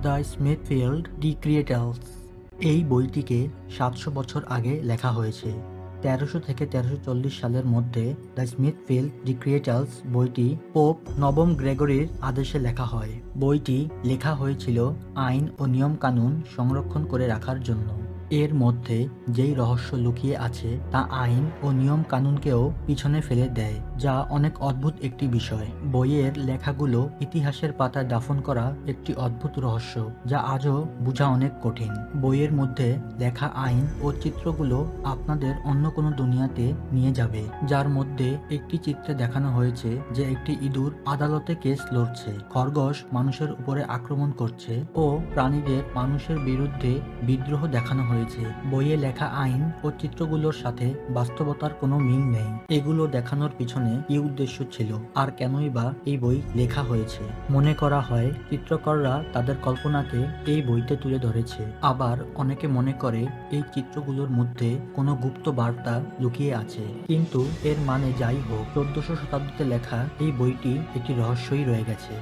The স্মিথফিল্ড ডিক্রিয়েটালস। এই বইটিকে 700 বছর আগে লেখা হয়েছে। 1300 থেকে 1340 সালের মধ্যে দ্য স্মিথফিল্ড ডিক্রিয়েটালস বইটি পোপ নবম গ্রেগরির আদেশে লেখা হয়। বইটি লেখা হয়েছিল আইন ও নিয়ম কানুন সংরক্ষণ করে রাখার জন্য। এর মধ্যে যেই রহস্য লুকিয়ে আছে তা আইন ও নিয়ম কানুনকেও পিছনে ফেলে দেয়, যা অনেক অদ্ভুত একটি বিষয়। বইয়ের লেখাগুলো ইতিহাসের পাতায় দাফন করা একটি অদ্ভুত রহস্য, যা আজও বোঝা অনেক কঠিন। বইয়ের মধ্যে লেখা আইন ও চিত্রগুলো আপনাদের অন্য কোনো দুনিয়াতে নিয়ে যাবে, যার মধ্যে একটি চিত্রে দেখানো হয়েছে যে একটি ইঁদুর আদালতে কেস লড়ছে, খরগোশ মানুষের উপরে আক্রমণ করছে ও প্রাণীদের মানুষের বিরুদ্ধে বিদ্রোহ দেখানো হয়েছে। বইয়ে লেখা আইন ও চিত্রগুলোর সাথে বাস্তবতার কোনো মিল নেই। এগুলো দেখানোর পিছনে কি উদ্দেশ্য ছিল আর কেনই বা এই বই লেখা হয়েছে? মনে করা হয় চিত্রকররা তাদের কল্পনাকে এই বইতে তুলে ধরেছে। আবার অনেকে মনে করে এই চিত্রগুলোর মধ্যে কোনো গুপ্ত বার্তা লুকিয়ে আছে। কিন্তু এর মানে যাই হোক, 1400 শতাব্দীতে লেখা এই বইটি একটি রহস্যই রয়ে গেছে।